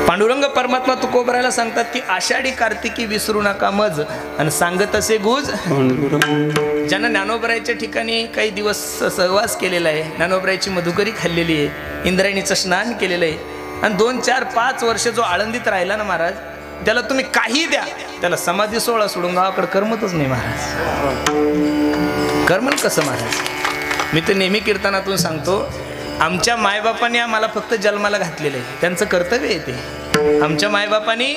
पांडुरंग परमात्मा तुकोबरायला सांगतात की आषाढी कार्तिकी विसरू नका मज आणि सांगत असे गुज. ज्यांना ज्ञानोबरायच्या ठिकाणी काही दिवस सहवास केलेला आहे, ज्ञानोबरायची मधुकरी खाल्लेली आहे, इंद्रायणीचं स्नान केलेलं आहे आणि 2, 4, 5 वर्ष जो आळंदीत राहिला ना महाराज, त्याला तुम्ही काही द्या, त्याला समाधी सोहळा सोडून गावाकडे करमतच नाही महाराज. करमल कसं महाराज? मी तर नेहमी कीर्तनातून सांगतो, आमच्या मायबापांनी आम्हाला फक्त जन्माला घातलेलं आहे, त्यांचं कर्तव्य आहे ते. आमच्या मायबापांनी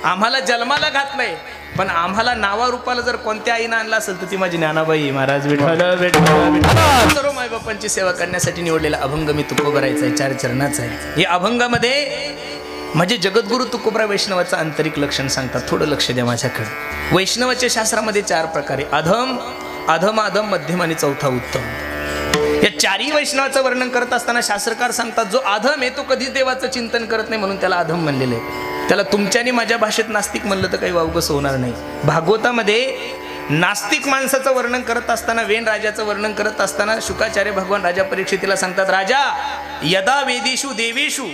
आम्हाला जन्माला घातलंय, पण आम्हाला नावारूपाला जर कोणत्या आईनं आणलं असेल तर ती माझी ज्ञानाबाई महाराज. सर्व मायबापांची सेवा करण्यासाठी निवडलेला अभंग मी तुकोबरायचा आहे, 4 चरणाचा आहे. या अभंगामध्ये माझे जगद्गुरु तुकोबराय वैष्णवाचं आंतरिक लक्षण सांगतात. थोडं लक्ष द्या माझ्याकडे. वैष्णवाच्या शास्त्रामध्ये 4 प्रकारे अधम, अधम अधम, मध्यम आणि चौथा उत्तम. या 4ही वैष्णवाचं वर्णन करत असताना शास्त्रकार सांगतात जो अधम आहे तो कधीच देवाचं चिंतन करत नाही, म्हणून त्याला अधम म्हणलेलं आहे. त्याला तुमच्यानी माझ्या भाषेत नास्तिक म्हणलं तर काही वावगस होणार नाही. भागवतामध्ये नास्तिक माणसाचं वर्णन करत असताना, वेण राजाचं वर्णन करत असताना शुकाचार्य भगवान राजा परीक्षितीला सांगतात, राजा यदा वेदेषु देवेषु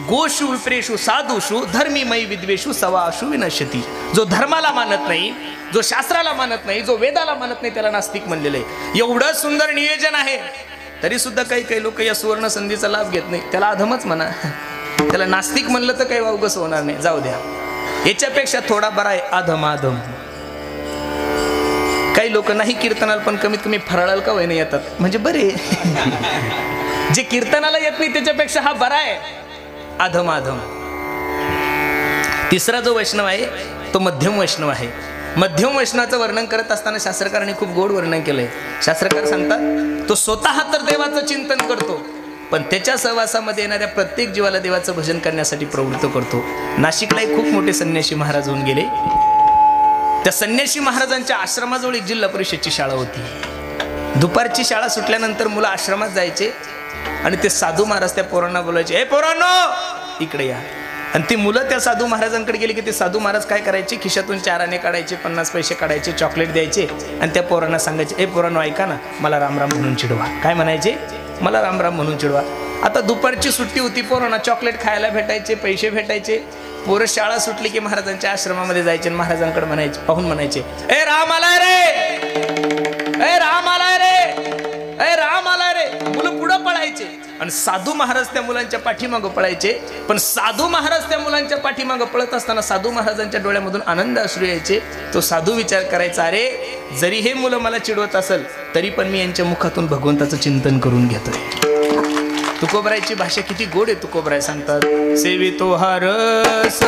गोषु विप्रेषु साधुषु धर्मीमयी विद्वेषु सवाशु विनश्यती. जो धर्माला मानत नाही, जो शास्त्राला मानत नाही, जो वेदाला मानत नाही, त्याला नास्तिक म्हणलेलं आहे. एवढं सुंदर नियोजन आहे तरी सुद्धा काही लोक या सुवर्ण संधीचा लाभ घेत नाही. त्याला अधमच म्हणा, त्याला नास्तिक म्हणलं तर काही वावगस होणार नाही, जाऊ द्या. याच्यापेक्षा थोडा बरा आहे अधम अधम. काही लोक नाही कीर्तनाला पण कमीत कमी फराळाला का नाही येतात, म्हणजे बरे. जे कीर्तनाला येत नाही त्याच्यापेक्षा हा बरा आहे अधम अधम. तिसरा जो वैष्णव आहे तो मध्यम वैष्णव आहे. मध्यम वैष्णवाचं वर्णन करत असताना शास्त्रकारांनी खूप गोड वर्णन केलंय. शास्त्रकार सांगतात तो स्वतः तर देवाचं चिंतन करतो, पण त्याच्या सहवासामध्ये येणाऱ्या प्रत्येक जीवाला देवाचं भजन करण्यासाठी प्रवृत्त करतो. नाशिकला एक खूप मोठे संन्यासी महाराज होऊन गेले. त्या संन्यासी महाराजांच्या आश्रमाजवळ एक जिल्हा परिषदची शाळा होती. दुपारची शाळा सुटल्यानंतर मुलं आश्रमात जायचे आणि ते साधू महाराज त्या पोरांना बोलायचे, हे पोरांनो इकडे या. आणि ती मुलं त्या साधू महाराजांकडे गेली की ते साधू महाराज काय करायचे, खिशातून 4 आणे काढायचे, 50 पैसे काढायचे, चॉकलेट द्यायचे आणि त्या पोरांना सांगायचे, हे पोरांनो ऐका ना, मला रामराम म्हणून चिडवा. काय म्हणायचे, मला रामराम म्हणून चिडवा. आता दुपारची सुट्टी होती, पोरांना चॉकलेट खायला भेटायचे, पैसे भेटायचे. पोरं शाळा सुटली की महाराजांच्या आश्रमामध्ये जायचे आणि महाराजांकडे म्हणायचे, पाहून म्हणायचे, ए राम आलाय रे, ए राम आलाय रे, ए राम आलाय रे. मुलं पुढं पळायचे आणि साधू महाराज त्या मुलांच्या पाठीमागं पळायचे. पण साधू महाराज त्या मुलांच्या पाठीमागं पळत असताना साधू महाराजांच्या डोळ्यामधून आनंद अश्रू यायचे. तो साधू विचार करायचा, अरे जरी हे मुलं मला चिडवत असेल तरी पण मी यांच्या मुखातून भगवंताचं चिंतन करून घेतोय. तुकोबरायची भाषा किती गोड आहे. तुकोबराय सांगतात, सेवितो हा रस.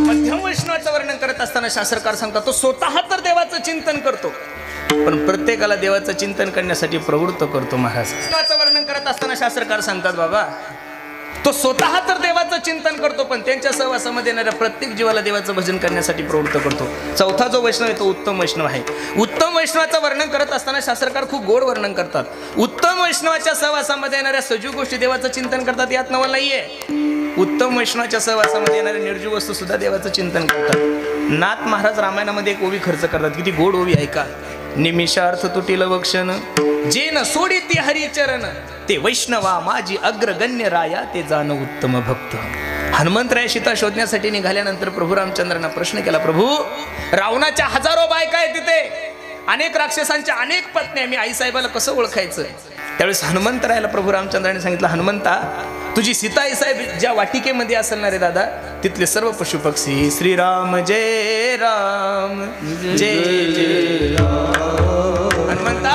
मध्यम वैष्णवाचं वर्णन करत असताना शास्त्रकार सांगतात, तो स्वतः तर देवाचं चिंतन करतो, पण प्रत्येकाला देवाचं चिंतन करण्यासाठी प्रवृत्त करतो महाराज. वैष्णवाचं वर्णन करत असताना शास्त्रकार सांगतात, बाबा तो स्वतः तर देवाचं चिंतन करतो, पण त्यांच्या सहवासामध्ये येणाऱ्या प्रत्येक जीवाला देवाचं भजन करण्यासाठी प्रवृत्त करतो. चौथा जो वैष्णव आहे तो उत्तम वैष्णव आहे. उत्तम वैष्णवाचं वर्णन करत असताना शास्त्रकार खूप गोड वर्णन करतात. उत्तम वैष्णवाच्या सहवासामध्ये येणाऱ्या सजीव गोष्टी देवाचं चिंतन करतात, यात नवल नाहीये. उत्तम वैष्णवाच्या सहवासामध्ये येणाऱ्या निर्जीव वस्तू सुद्धा देवाचं चिंतन करतात. नाथ महाराज रामायणामध्ये एक ओवी खर्च करतात, किती गोड ओवी ऐका. निमिषार्थ तुटील वक्षण, जे न सोडी ती हरिचरण, ते वैष्णवा माझी अग्रगण्य राया, ते जाण उत्तम भक्त. हनुमंतराय सीता शोधण्यासाठी निघाल्यानंतर प्रभू रामचंद्रांना प्रश्न केला, प्रभू रावणाच्या हजारो बायका आहेत तिथे, अनेक राक्षसांच्या अनेक पत्नी, मी आईसाहेबाला कसं ओळखायचं. त्यावेळेस हनुमंतरायला प्रभू रामचंद्रांनी सांगितलं, हनुमंता तुझी सीता आईसाहेब ज्या वाटिकेमध्ये असेल ना रे दादा, तिथले सर्व पशुपक्षी श्रीराम जय राम जय जय राम. हनुमंता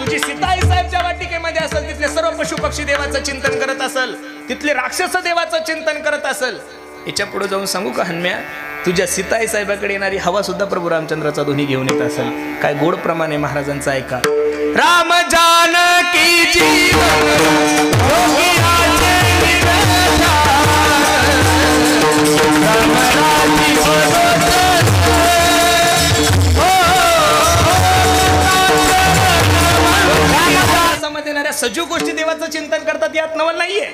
तुझी सीता आईसाहेब ज्या वाटिकेमध्ये असेल, तिथले सर्व पशुपक्षी देवाचं चिंतन करत असेल, तिथले राक्षस देवाचं चिंतन करत असेल. याच्या पुढे जाऊन सांगू का हनुम्या, तुझ्या सीताई साहेबाकडे येणारी हवा सुद्धा प्रभू रामचंद्राचा ध्वनी घेऊन येत असेल. काय गोड प्रमाणे महाराजांचं ऐका. राम जानकी जीवन येणाऱ्या सजीव गोष्टी देवाचं चिंतन करतात, यात नवल नाहीये.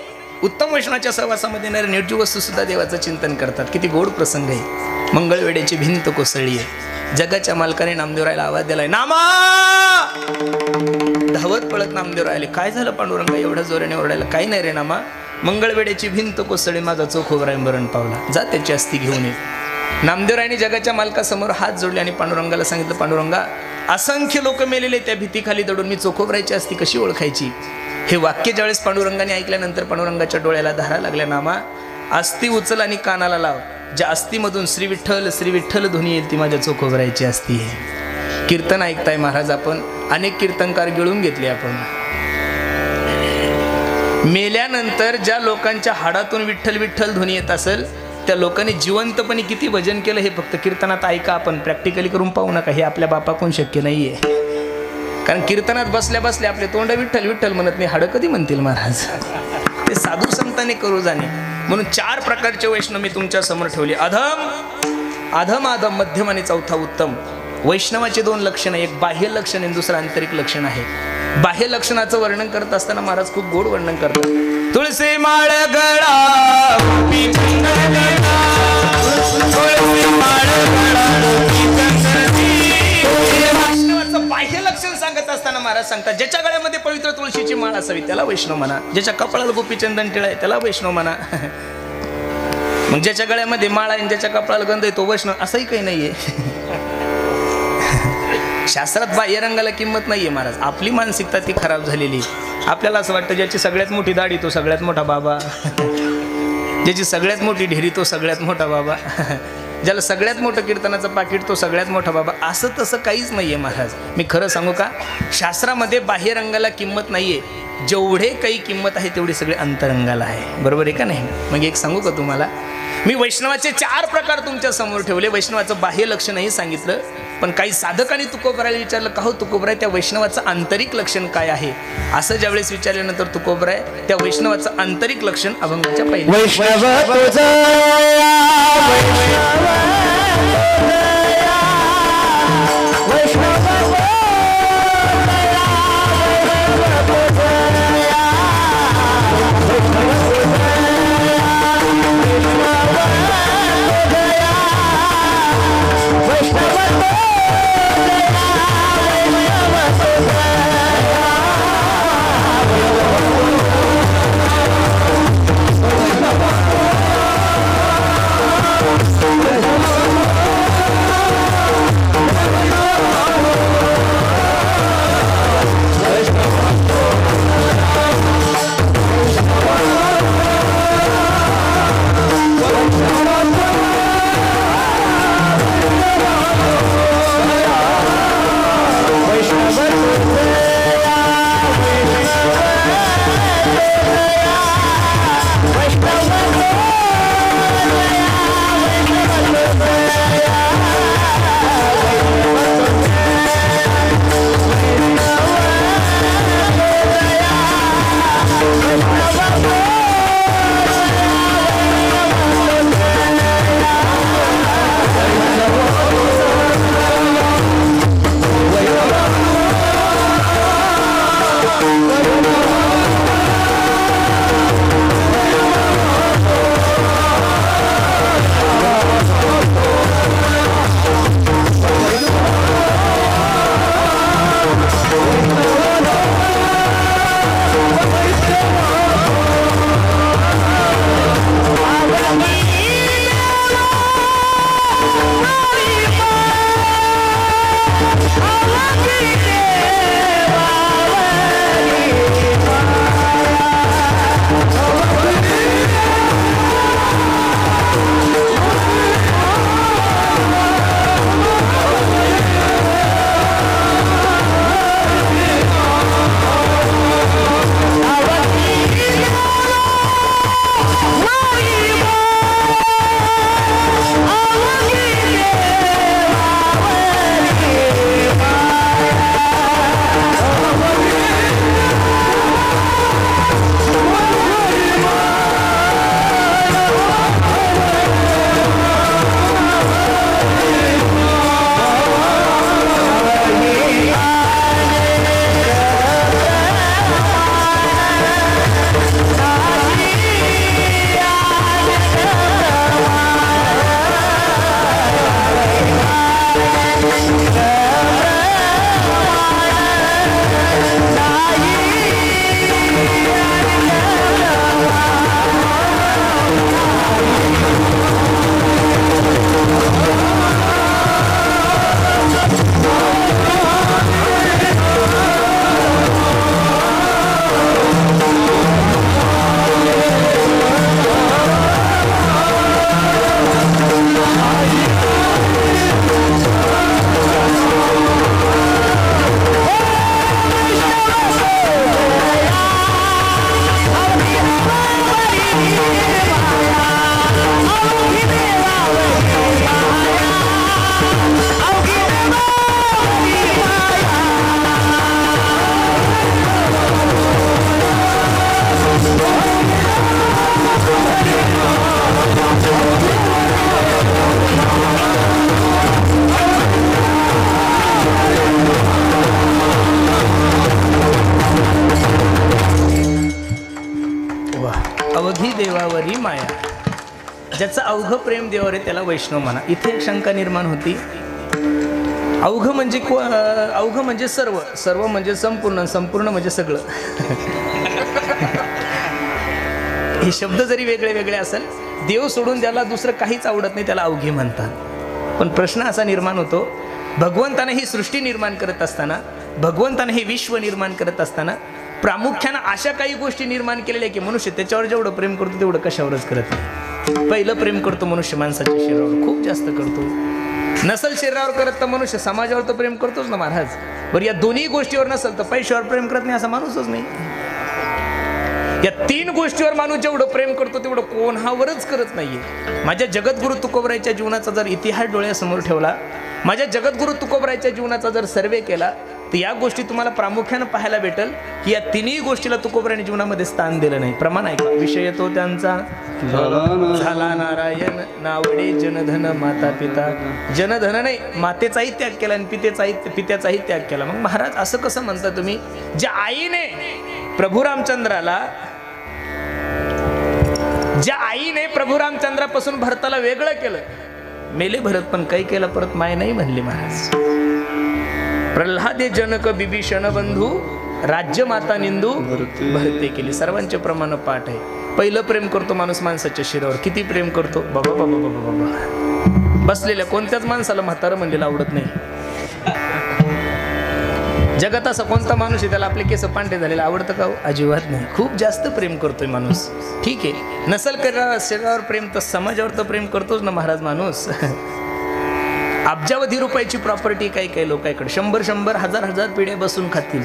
उत्तम वैष्णवाच्या सहवासामध्ये येणाऱ्या निर्जीव वस्तू सुद्धा देवाचं चिंतन करतात. किती गोड प्रसंग आहे. मंगळवेड्याची भिंत कोसळली आहे. जगाच्या मालकाने नामदेवरायला आवाज दिलाय, नामा. धावत पळत नामदेव राहिले, काय झालं पांडुरंगा एवढ्या जोराने ओरडायला. काही नाही रे नामा, मंगळवेड्याची भिंत कोसळली, माझा चोखोबराय मरण पावला, जा त्याची अस्थी घेऊन ये. नामदेवरायने जगाच्या मालकासमोर हात जोडले आणि पांडुरंगाला सांगितलं, पांडुरंगा असंख्य लोक मेलेले, त्या भीतीखाली दडून मी चोखोबरायची अस्थी कशी ओळखायची. हे वाक्य ज्यावेळेस पांडुरंगाने ऐकल्यानंतर पांडुरंगाच्या डोळ्याला धारा लागल्या. नामा अस्थी उचल आणि कानाला लाव, ज्या अस्थीमधून श्री विठ्ठल ध्वनी येईल ती माझ्या चोखोबरायची अस्थी आहे. कीर्तन ऐकताय महाराज आपण, अनेक कीर्तनकार गिळून घेतले आपण. मेल्यानंतर ज्या लोकांच्या हाडातून विठ्ठल विठ्ठल ध्वनी येत असेल, त्या लोकांनी जिवंतपणे किती भजन केलं हे फक्त कीर्तनात ऐका. आपण प्रॅक्टिकली करून पाहू नका, हे आपल्या बापाकडून शक्य नाहीये. कारण कीर्तनात बसल्या बसल्या आपले तोंड विठ्ठल विठ्ठल म्हणत नाही, हाडं कधी म्हणतील महाराज. ते साधू संतांनी करू जाणे. म्हणून 4 प्रकारचे वैष्णव मी तुमच्या समोर ठेवले. अधम आधम मध्यम आणि चौथा उत्तम. वैष्णवाचे 2 लक्षण, एक बाह्य लक्षण आणि दुसरं आंतरिक लक्षण आहे. बाह्य लक्षणाचं वर्णन करत असताना महाराज खूप गोड वर्णन करतात. तुळसी माळ गळा वैष्णवाचं बाह्य लक्षण सांगत असताना महाराज सांगतात, ज्याच्या गळ्यामध्ये पवित्र तुळशीची माळ असावी त्याला वैष्णव म्हणा, ज्याच्या कपाळाला गोपीचंदन टिळा आहे त्याला वैष्णव म्हणा. मग ज्याच्या गळ्यामध्ये माळ आहे, ज्याच्या कपाळाला गंध आहे तो वैष्णव, असंही काही नाहीये. शास्त्रात बाह्य रंगाला किंमत नाहीये महाराज. आपली मानसिकता ती खराब झालेली. आपल्याला असं वाटतं ज्याची सगळ्यात मोठी दाढी तो सगळ्यात मोठा बाबा, ज्याची सगळ्यात मोठी ढेरी तो सगळ्यात मोठा बाबा, ज्याला सगळ्यात मोठं कीर्तनाचं पाकिट तो सगळ्यात मोठा बाबा. असं तसं काहीच नाहीये महाराज. मी खरं सांगू का, शास्त्रामध्ये बाह्य रंगाला किंमत नाहीये. जेवढे काही किंमत आहे तेवढी सगळे अंतरंगाला आहे. बरोबर आहे का नाही. मग एक सांगू का तुम्हाला, मी वैष्णवाचे 4 प्रकार तुमच्या समोर ठेवले. वैष्णवाचं बाह्य लक्षणही सांगितलं, पण काही साधकांनी तुकोबरायला विचारलं, का हो तुकोबराय त्या वैष्णवाचं आंतरिक लक्षण काय आहे. असं ज्यावेळेस विचारल्यानंतर तुकोबराय त्या वैष्णवाचं आंतरिक लक्षण अभंगाच्या पहिल्या अवघी देवावरी माया. ज्याचं अवघ प्रेम देवावर आहे त्याला वैष्णव म्हणा. इथे एक शंका निर्माण होती. अवघ म्हणजे सर्व, सर्व म्हणजे संपूर्ण, संपूर्ण म्हणजे सगळं. हे शब्द जरी वेगळे वेगळे असेल, देव सोडून ज्याला दुसरं काहीच आवडत नाही त्याला अवघे म्हणतात. पण प्रश्न असा निर्माण होतो, भगवंताने ही सृष्टी निर्माण करत असताना, भगवंताने हे विश्व निर्माण करत असताना प्रामुख्यानं अशा काही गोष्टी निर्माण केलेल्या की मनुष्य त्याच्यावर जेवढं प्रेम करतो तेवढं कशावरच करत नाही. पहिलं प्रेम करतो मनुष्य माणसाच्या शरीरावर, खूप जास्त करतो. नसल शरीरावर करत तर मनुष्य समाजावर तर प्रेम करतोच ना महाराज. बरं, या दोन्ही गोष्टीवर नसेल तर पैशावर प्रेम करत नाही असा माणूसच नाही. या तीन गोष्टीवर माणूस जेवढं प्रेम करतो तेवढं कोणावरच करत नाहीये. माझ्या जगद्गुरु तुकोबरायच्या जीवनाचा जर इतिहास डोळ्यासमोर ठेवला, माझ्या जगद्गुरु तुकोबरायच्या जीवनाचा जर सर्वे केला, तर या गोष्टी तुम्हाला प्रामुख्यानं पाहायला भेटेल की या तिन्ही गोष्टीला तुकोबरायने जीवनामध्ये स्थान दिलं नाही. प्रमाण आहे का? विषय तो त्यांचा झाला नारायण, नावडे जनधन माता पिता. जनधन नाही, मातेचाही त्याग केला आणि पित्याचाही त्याग केला. मग महाराज असं कसं म्हणता तुम्ही? ज्या आईने प्रभू रामचंद्रापासून भरताला वेगळं केलं, मेले भरत पण काही केलं परत माय नाही म्हणले महाराज. प्रल्हादे जनक बिभीषण बंधू, राज्य माता निंदू भरते केली. सर्वांचे प्रमाण पाठ आहे. पहिलं प्रेम करतो माणूस माणसाच्या शिरावर. किती प्रेम करतो बाबा बाबा बाबा बाबा. बसलेल्या कोणत्याच माणसाला म्हातारं म्हणलेलं आवडत नाही. जगात असा कोणता माणूस आहे त्याला आपले केस पांढरे झालेले आवडतं का? अजिबात नाही. खूप जास्त प्रेम करतोय माणूस. ठीक आहे, नसल शरीरावर प्रेम तर समाजावर तर प्रेम करतोच ना महाराज माणूस. अब्जावधी रुपयाची प्रॉपर्टी काही लोकांकडे 100 हजार पिढ्या बसून खातील,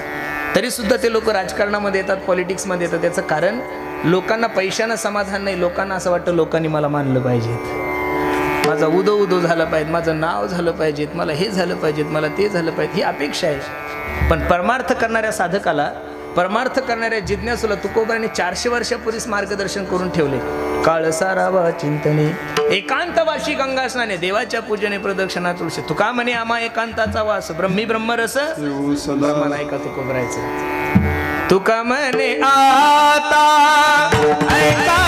तरी सुद्धा ते लोक राजकारणामध्ये येतात, पॉलिटिक्समध्ये येतात. त्याचं कारण लोकांना पैशानं समाधान नाही. लोकांना असं वाटतं लोकांनी मला मानलं पाहिजेत, माझा उदो झालं पाहिजे, माझं नाव झालं पाहिजेत, मला हे झालं पाहिजेत, मला ते झालं पाहिजे, ही अपेक्षा आहे. पण परमार्थ करणाऱ्या साधकाला, परमार्थ करणाऱ्या जिज्ञासूला तुकोबाने 400 वर्षापूर्वीच मार्गदर्शन करून ठेवले. काळ सारावा चिंतने, एकांतवाशी गंगा स्नाने, देवाच्या पूजने प्रदक्षिणा तुळशी. तुका म्हणे आम्हा एकांताचा वास, ब्रह्मी ब्रह्मरस मला ऐका तुकोबरायचं. तुका म्हणे आता ऐका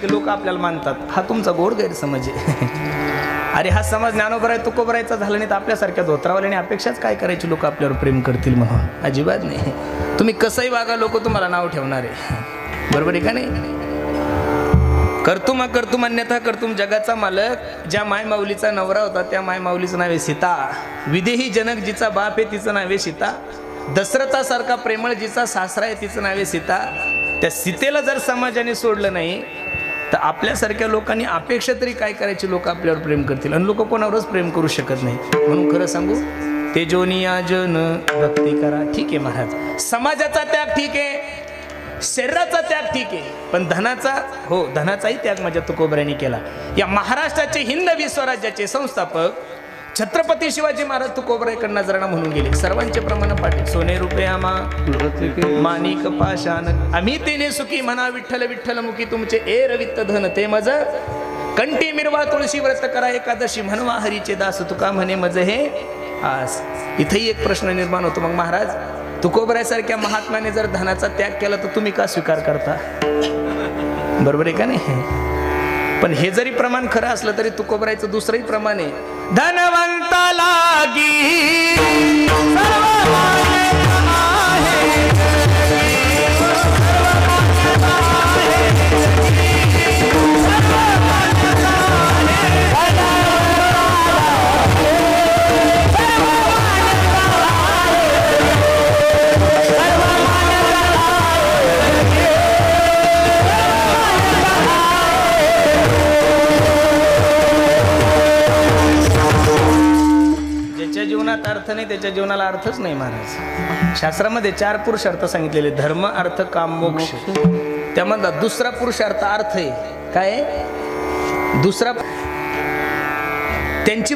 लोक आपल्याला मानतात. हा तुमचा गोड गैरसमज आहे. अरे हा समज ज्ञानोबराय तुकोबरायचा झाला नाही तर आपल्यासारख्या धोत्रावाल्याने अपेक्षाच काय करायची लोक आपल्यावर प्रेम करतील म्हणून? अजिबात नाही. तुम्ही कसंही वागा लोक तुम्हाला नाव ठेवणार आहे. बरोबर आहे का नाही? कर्तुम अन्यथा कर्तुम, जगाचा मालक ज्या माय माऊलीचा नवरा होता त्या माय माऊलीचं नाव आहे सीता. विदेही जनक जिचा बाप आहे तिचं नाव आहे सीता. दशरथासारखा प्रेमळ जिचा सासरा आहे तिचं नाव आहे सीता. त्या सीतेला जर समाजाने सोडलं नाही तर आपल्यासारख्या लोकांनी अपेक्षा तरी काय करायची लोक आपल्यावर प्रेम करतील? आणि लोक कोणावरच प्रेम करू शकत नाही. म्हणून खरं सांगू, तेजोनिया जन भक्ती करा. ठीक आहे महाराज, समाजाचा त्याग ठीक आहे, शरीराचा त्याग ठीक आहे, पण धनाचाही त्याग माझ्या तुकोबरायांनी केला. या महाराष्ट्राचे हिंदवी स्वराज्याचे संस्थापक छत्रपती शिवाजी महाराज तुकोबरायकडे नजराणा म्हणून गेले. सर्वांचे प्रमाण पाटील. सोने रुपये आमा माणिक पाषाण, आम्ही तेने सुखी म्हणा विठ्ठल विठ्ठल मुखी, तुमचे ए रवित्त धन ते मज कंठी मिरवा तुळशी व्रत करा एकादशी, म्हणवा हरीचे दास तुका म्हणे मज हे आस. इथेही एक प्रश्न निर्माण होतो, मग महाराज तुकोबरायसारख्या महात्म्याने जर धनाचा त्याग केला तर तुम्ही का स्वीकार करता? बरोबर आहे का नाही? पण हे जरी प्रमाण खरं असलं तरी तुकोबरायचं दुसरंही प्रमाण आहे. धनवंता लागी जीवनात अर्थ नाही त्याच्या जीवनाला अर्थच नाही महाराज. शास्त्रामध्ये 4 पुरुषार्थ सांगितलेले, धर्म अर्थ काम मोक्ष. त्यामधला दुसरा पुरुषार्थ अर्थ आहे काय? दुसरा त्यांची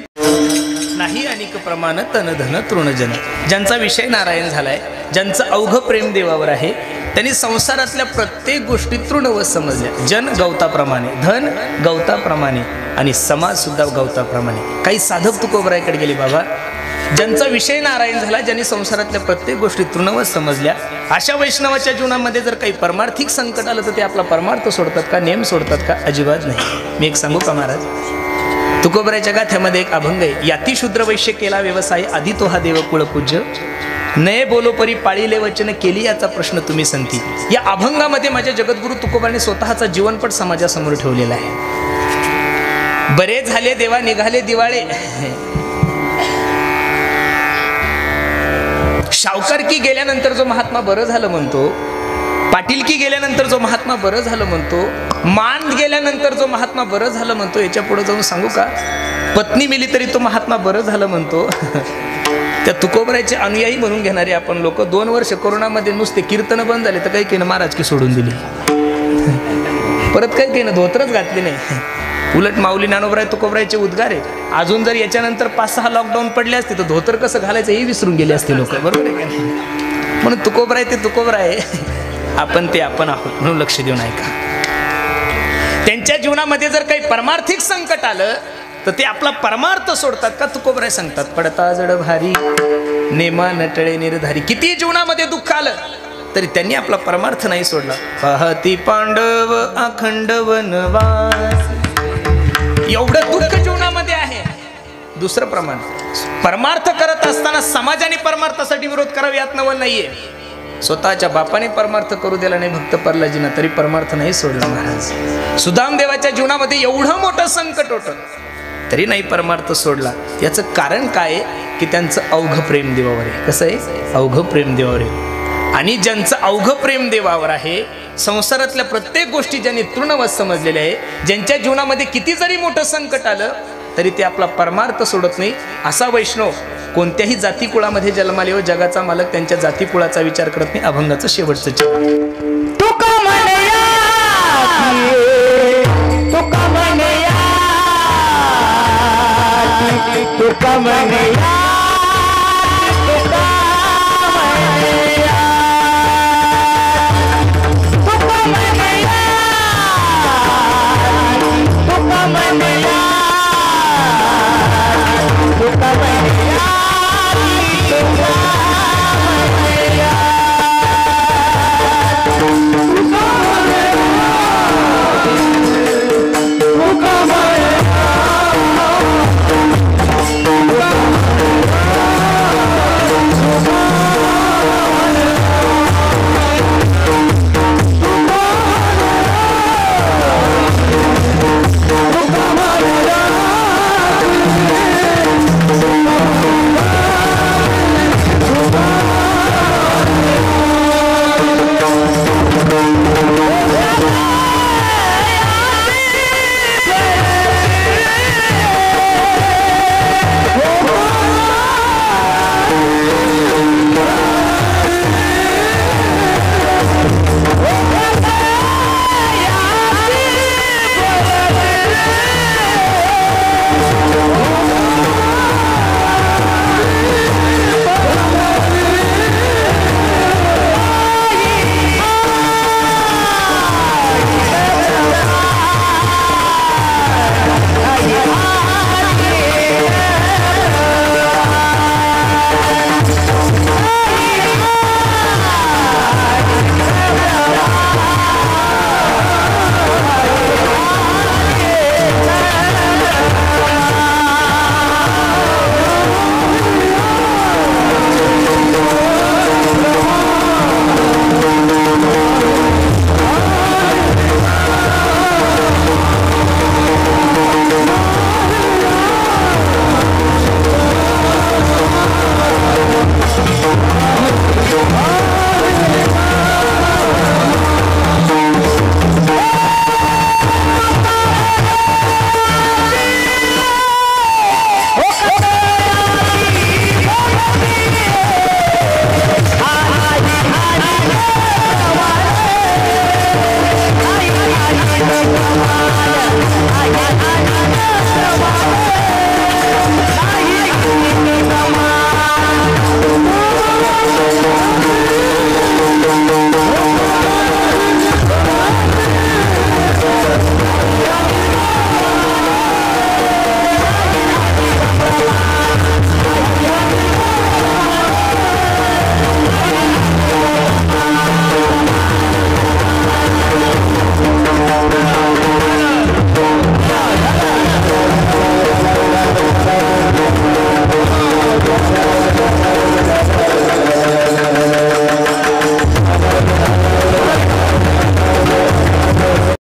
नाही अनेक प्रमाण तन धन तृणजन. ज्यांचा विषय नारायण झालाय, ज्यांचं अवघ प्रेम देवावर आहे, त्यांनी संसारातल्या प्रत्येक गोष्टी तृणवत समजल्या. जन गवताप्रमाणे, धन गवताप्रमाणे आणि समाज सुद्धा गवताप्रमाणे. काही साधक तुकोबरायकडे गेले, बाबा ज्यांचा विषय नारायण झाला, ज्यांनी संसारातल्या प्रत्येक गोष्टी तृणवत समजल्या, अशा वैष्णवाच्या जीवनामध्ये जर काही परमार्थिक संकट आलं तर ते आपला परमार्थ सोडतात का, नेम सोडतात का? अजिबात नाही. मी एक सांगू का महाराज, तुकोबरायच्या गाथ्यामध्ये एक अभंग आहे. याती शूद्र वैश्य केला व्यवसाय, आधी तो हा देव कुळपूज्य, नये बोलो परी पाळीले वचन, केली याचा प्रश्न तुम्ही संती. या अभंगामध्ये माझ्या जगद्गुरु तुकोबाने स्वतःचा जीवनपट समाजासमोर ठेवलेला आहे. बरे झाले देवा निघाले दिवाळे, शावकारकी गेल्यानंतर जो महात्मा बरं झालं म्हणतो, पाटीलकी गेल्यानंतर जो महात्मा बरं झालं म्हणतो, मान गेल्यानंतर जो महात्मा बरं झालं म्हणतो, याच्या पुढे जाऊन सांगू का, पत्नी मिली तरी तो महात्मा बरं झालं म्हणतो. त्या तुकोबरायचे अनुयायी म्हणून घेणारे आपण लोक 2 वर्ष कोरोनामध्ये नुसते कीर्तन बंद झाले तर काही केलं महाराज की सोडून दिली. परत काही केलं धोत्रच घातले नाही. उलट माऊली ज्ञानोबराय तुकोबरायचे उद्गार आहे. अजून जर याच्यानंतर 5-6 लॉकडाऊन पडले असते तर धोतर कसं घालायचं हे विसरून गेले असते लोक, बरोबर आहे का? म्हणून तुकोबराय ते तुकोबराय, आपण ते आपण आहोत, म्हणून लक्ष देऊन ऐका. त्यांच्या जीवनामध्ये जर काही परमार्थिक संकट आलं तर ते आपला परमार्थ सोडतात का? तुकोबराय सांगतात, पडता जड भारी नेमा नटळे निर्धारी. किती जीवनामध्ये दुःख आलं तरी त्यांनी आपला परमार्थ नाही सोडला. पाहती पांडव अखंड वनवास, एवढं दुःख जीवनामध्ये आहे. दुसरं प्रमाण, परमार्थ करत असताना समाजाने परमार्थासाठी विरोध करावा यात नवल नाहीये. स्वतःच्या बापाने परमार्थ करू दिला नाही भक्त प्रल्हादजींना, तरी परमार्थ नाही सोडला महाराज. सुदामदेवाच्या जीवनामध्ये एवढं मोठं संकट होतं तरी नाही परमार्थ सोडला. याचं कारण काय आहे की त्यांचं अवघ प्रेम देवावर आहे. कसं आहे? अवघ प्रेम देवावर आहे. आणि ज्यांचं अवघ प्रेम देवावर आहे, संसारातल्या प्रत्येक गोष्टी ज्यांनी तृणवत समजलेल्या आहे, ज्यांच्या जीवनामध्ये किती जरी मोठं संकट आलं तरी ते आपला परमार्थ सोडत नाही, असा वैष्णव कोणत्याही जातीकुळामध्ये जन्माले व जगाचा मालक त्यांच्या जातीकुळाचा विचार करत नाही. अभंगाचं शेवटचं चिन्ह तुका म्हणया, तुका म्हणया, तुका म्हणया.